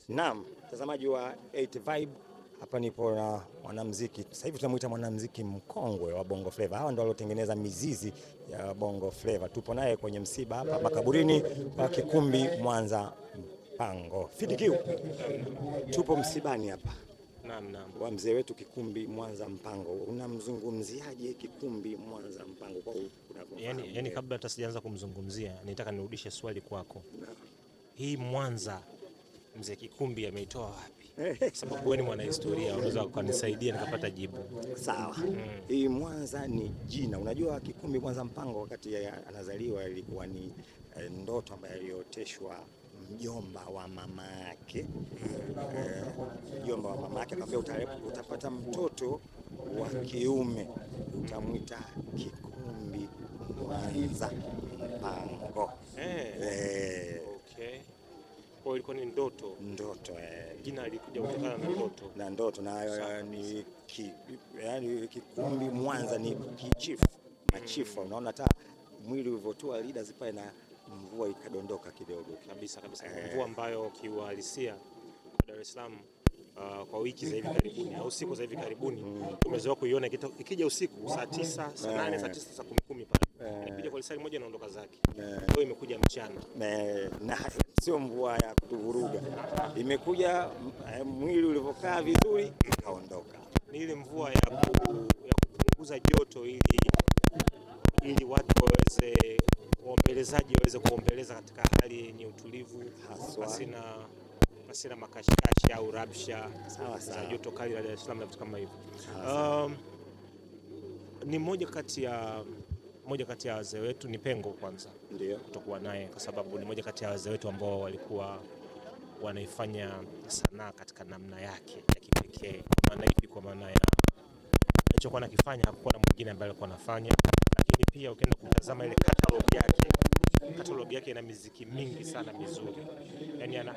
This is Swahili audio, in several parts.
Naam, mtazamaji wa 8 Vibe, hapa nipo na mwanamuziki. Sasa hivi tunamuita mwanamuziki mkongwe wa Bongo Flava. Hawa ndio waliotengeneza mizizi ya Bongo Flava. Tupo naye kwenye msiba hapa makaburini wa Kikumbi Mwanza Mpango. Fidikiu. Tupo msibani hapa. Naam. Wa mzee wetu Kikumbi Mwanza Mpango. Unamzungumziaje Kikumbi Mwanza Mpango kwa yani kabla hata sijaanza kumzungumzia, nitaka nirudishe swali kwako. Hii Mwanza mzee Kikumbi ameitoa wapi? Sababu wewe ni mwanahistoria, unaweza kunisaidia nikapata jibu. Sawa. Hii Mwanza ni jina. Unajua Kikumbi Mwanza Mpango wakati anazaliwa ilikuwa ni ndoto ambayo alioteshwa mjomba wa mama yake. Mjomba wa mama yake akamwambia utapata mtoto wa kiume, utamwita Kikumbi Mwanza Mpango. Okay. Kwa ilikuwa ni ndoto. Jina lilikuja kutokana na ndoto. Ni yani Kikumbi Mwanza ni chief. Machifu unaona hata mwili ulivyotoa leaders pale na mvua ikadondoka kidogo kabisa. Mvua ambayo kiuhalisia Dar es Salaam kwa wiki za hivi karibuni au siku za hivi karibuni tumezoea kuiona ikija usiku saa 9, saa 8, saa 9, saa 10 pale. Inakuja kwa lisali moja naondoka zake. Leo imekuja mchana. Na sio mvua ya kutuvuruga. Imekuja mwili ulivyokaa vizuri ikaondoka. Ni ile mvua ya kupunguza joto ili watu waweze waombelezaji waweze kuombeleza katika hali yenye utulivu, pasina makashikashi au rabsha za joto kali la Dar es Salaam na vitu kama hivyo. Ni moja kati ya wazee wetu, ni pengo kwanza ndio kutokuwa naye, kwa sababu ni moja kati ya wazee wetu ambao walikuwa wanaifanya sanaa katika namna yake ya kipekee. Kwa maana ya alichokuwa anakifanya hakuwa na mwingine ambaye alikuwa anafanya. Lakini pia ukienda kutazama ile catalog yake ina muziki mingi sana mizuri.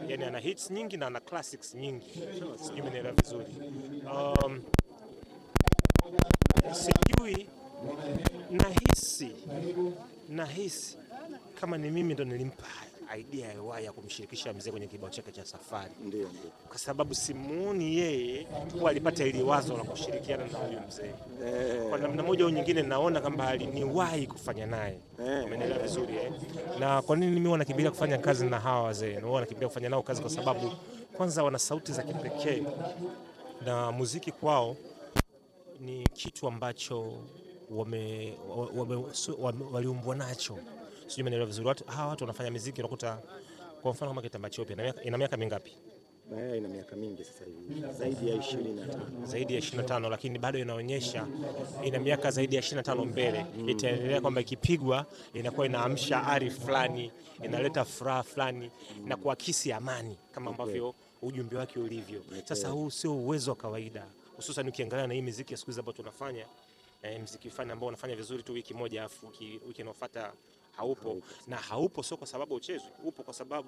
Yani ana hits nyingi na ana classics nyingi. Sijui mnaelewa vizuri. Sijui nahisi kama ni mimi ndo nilimpa idea ya kumshirikisha mzee kwenye kibao chake cha Safari. Ndio. Kwa sababu simuoni yeye kwa alipata ile wazo la kushirikiana na huyu mzee. Kwa namna moja au nyingine naona kwamba aliniwahi kufanya naye. Umeelewa vizuri Na kwa nini mimi wanakimbilia kufanya kazi na hawa wazee? Na wanakimbilia kufanya nao kazi kwa sababu kwanza wana sauti za kipekee na muziki kwao ni kitu ambacho waliumbwa nacho. Sijui mnaelewa vizuri. Hawa watu wanafanya muziki unakuta kwa mfano kama Kitamba Cheupe ina miaka mingapi? Ina miaka mingi sasa hivi. Zaidi ya 25. Zaidi ya 25, lakini bado inaonyesha ina miaka zaidi ya 25 mbele. Itaendelea kwamba ikipigwa inakuwa inaamsha ari fulani, inaleta furaha fulani na kuakisi amani kama ambavyo ujumbe wake ulivyo. Sasa huu sio uwezo wa kawaida. Hususan ukiangalia na hii muziki ya siku hizi ambayo tunafanya, muziki fulani ambao unafanya vizuri tu wiki moja afu wiki inayofuata haupo. Na haupo sio kwa sababu uchezwe,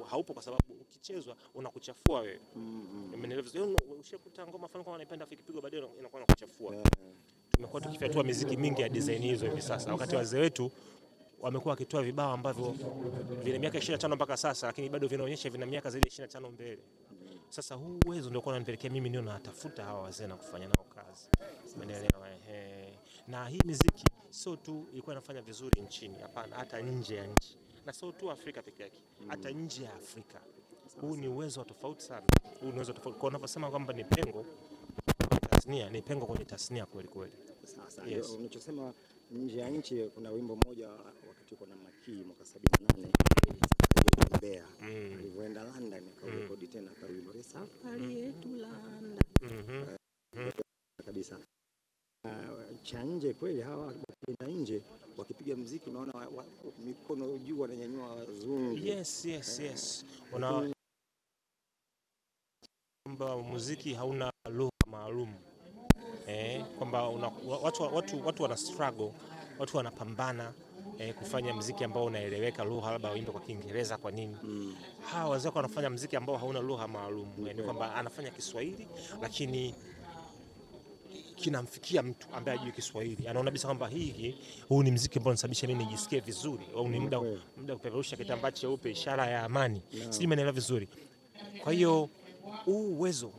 haupo kwa sababu ukichezwa unakuchafua wewe. Umeelewa vizuri? Ushakuta ngoma fulani kama unaipenda ikipigwa baadaye inakuwa inakuchafua. Tumekuwa tukifyatua muziki mingi ya design hizo hivi sasa, wakati wazee wetu wamekuwa wakitoa vibao ambavyo vina miaka 25 mpaka sasa, lakini bado vinaonyesha vina miaka zaidi ya 25 mbele. Sasa huu uwezo ndio unanipelekea mimi niona natafuta hawa wazee na kufanya nao kazi. Umeelewa? Na hii muziki sio tu ilikuwa inafanya vizuri nchini, hapana, hata nje ya nchi. Na sio tu Afrika peke yake, hata nje ya Afrika. Huu ni uwezo tofauti sana. Kwa unaposema kwamba ni pengo tasnia, ni pengo kwenye tasnia kweli kweli. Sasa unachosema nje ya nchi, kuna wimbo mmoja wakati uko na Makii mwaka 78 Mbeya alivyoenda London akarekodi tena kwa wimbo Safari yetu London. Kabisa. Cha nje kweli, hawa na nje wakipiga muziki unaona mikono juu wananyanyua wazungu. Yes. Kwamba muziki hauna lugha maalum. Kwamba watu wana struggle, watu wanapambana kufanya muziki ambao unaeleweka, lugha labda waimbe kwa Kiingereza kwa nini. Hawa wazee wanafanya muziki ambao hauna lugha maalum. Yani kwamba anafanya Kiswahili lakini kinamfikia mtu ambaye hajui Kiswahili. Anaona kabisa kwamba huu ni muziki ambao unasababisha mimi nijisikie vizuri, au ni muda kupeperusha kitambaa cheupe, ishara ya amani. Sijui umeelewa vizuri. Kwa hiyo uwezo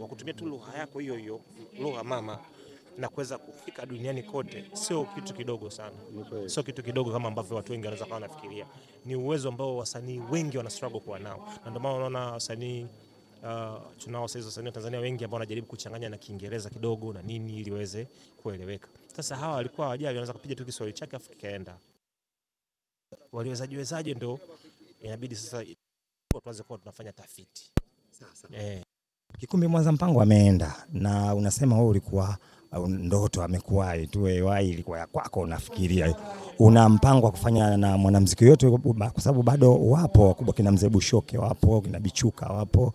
wa kutumia tu lugha yako hiyo lugha mama na kuweza kufika duniani kote sio kitu kidogo sana. Sio kitu kidogo kama ambavyo watu wengi wanaweza kuwa wanafikiria. Ni uwezo ambao wasanii wengi wana struggle kuwa nao. Na ndio maana unaona wasanii tunao sasa wasanii wa Tanzania wengi ambao wanajaribu kuchanganya na Kiingereza kidogo na nini ili waweze kueleweka. Sasa hawa walikuwa hawajali, wanaweza kupiga tu Kiswahili chake afu kikaenda. Waliwezaje ndio inabidi sasa tuanze kuwa tunafanya tafiti. Sasa. Kikumbi Mwanza Mpango ameenda na unasema wewe ulikuwa ndoto amekuwahi tu wewe ilikuwa ya kwako unafikiria una mpango wa kufanya na mwanamuziki yote kwa sababu bado wapo wakubwa kina Mzee Bushoke wapo kina Bichuka wapo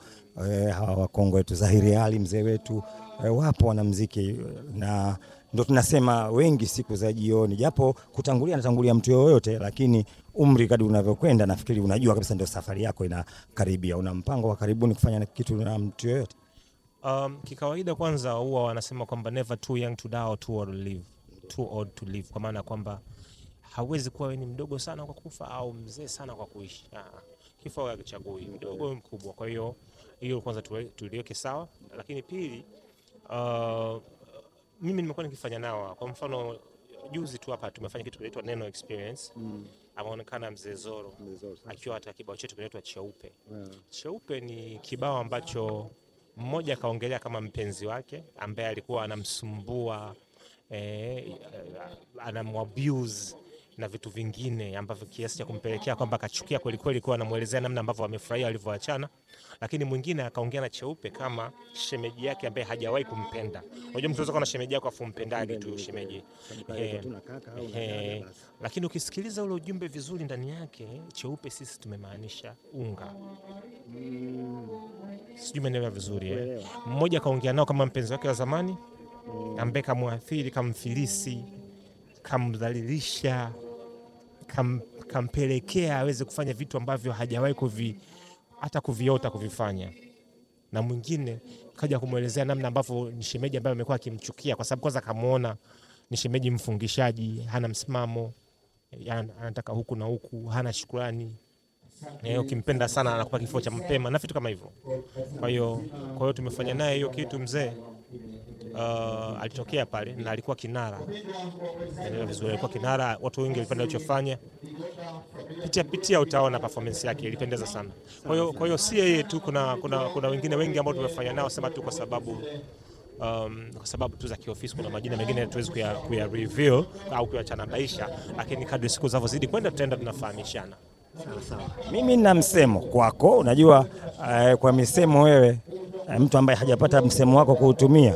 hawa wakongwe wetu Zahiri Ali mzee wetu wapo wanamuziki na ndio tunasema wengi siku za jioni japo kutangulia mtu yoyote lakini umri kadri unavyokwenda nafikiri unajua kabisa ndio safari yako inakaribia. Una mpango wa karibuni kufanya kitu na mtu yoyote? Kikawaida kwanza huwa wanasema kwamba never too young to die or too old to live. Kwa maana kwamba hauwezi kuwa wewe ni mdogo sana kwa kufa au mzee sana kwa kuishi. Kifo hakichagui mdogo mkubwa. Kwa hiyo kwanza tuliweke sawa, lakini pili mimi nimekuwa nikifanya nao. Kwa mfano juzi tu hapa tumefanya kitu kinaitwa Neno Experience. Ameonekana Mzee Zoro akiwa hata kibao chetu kinaitwa Cheupe. Cheupe ni kibao ambacho mmoja kaongelea kama mpenzi wake ambaye alikuwa anamsumbua anamabuse na vitu vingine ambavyo kiasi cha kumpelekea kwamba akachukia kweli kweli, kwa anamuelezea namna ambavyo amefurahia walivyoachana. Lakini mwingine akaongea na Cheupe kama shemeji yake ambaye hajawahi kumpenda. Unajua mtu anaweza kuwa na shemeji yako afu mpendage tu shemeji. Lakini ukisikiliza ule ujumbe vizuri ndani yake, Cheupe sisi tumemaanisha unga. Sijui umeelewa vizuri Mmoja kaongea nao kama mpenzi wake wa zamani ambaye kamuathiri, kamfilisi, kamdhalilisha, kampelekea aweze kufanya vitu ambavyo hajawahi hata kuviota kuvifanya. Na mwingine kaja kumuelezea namna ambavyo ni shemeji ambaye amekuwa akimchukia kwa sababu kwanza kamuona ni shemeji mfungishaji, hana msimamo, anataka huku na huku, hana shukrani. Ukimpenda sana anakupa kifo cha mapema na vitu kama hivyo. Kwa hiyo tumefanya naye hiyo kitu. Mzee alitokea pale na alikuwa kinara. Vizuri alikuwa kinara, watu wengi walipenda alichofanya. Pitia utaona performance yake ilipendeza sana. Kwa hiyo si yeye tu, kuna wengine wengi ambao tumefanya nao, sema tu kwa sababu tu za kiofisi. Kuna majina mengine hatuwezi kuya reveal au kuyachanabaisha, lakini kadri siku zinazozidi kwenda tutaenda tunafahamishana. Sawa. Mimi nina msemo kwako, unajua kwa misemo wewe mtu ambaye hajapata msemo wako kuutumia,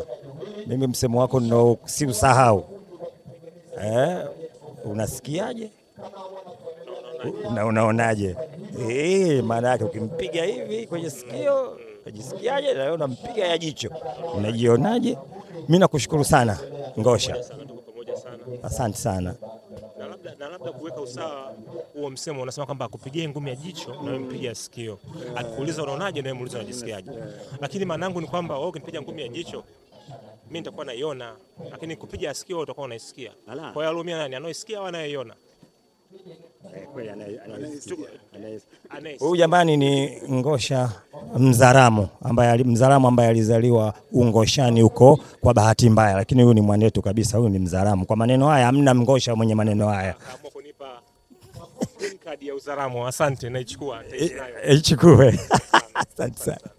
mimi msemo wako ndio si usahau. Unasikiaje? Unaonaje? Maana yake ukimpiga hivi kwenye sikio, unajisikiaje? Na wewe unampiga ya jicho. Unajionaje? Mimi nakushukuru sana Ngosha. Asante sana. Na labda kuweka usawa huo msemo, unasema kwamba akupigie ngumi ya jicho na wewe mpige sikio. Akikuuliza unaonaje na wewe muulize unajisikiaje. Lakini maana yangu ni kwamba wewe ukinipiga ngumi ya jicho mimi nitakuwa naiona, lakini kupiga sikio utakuwa unaisikia. Kwa hiyo alumia nani anaisikia au anaiona? Kweli huyu jamani ni Ngosha Mzaramo ambaye alizaliwa Ungoshani huko kwa bahati mbaya, lakini huyu ni mwanetu kabisa. Huyu ni Mzaramo. Kwa maneno haya hamna Ngosha mwenye maneno haya. Kama kunipa kadi ya Uzaramo, asante, naichukua. Ichukue. Asante sana.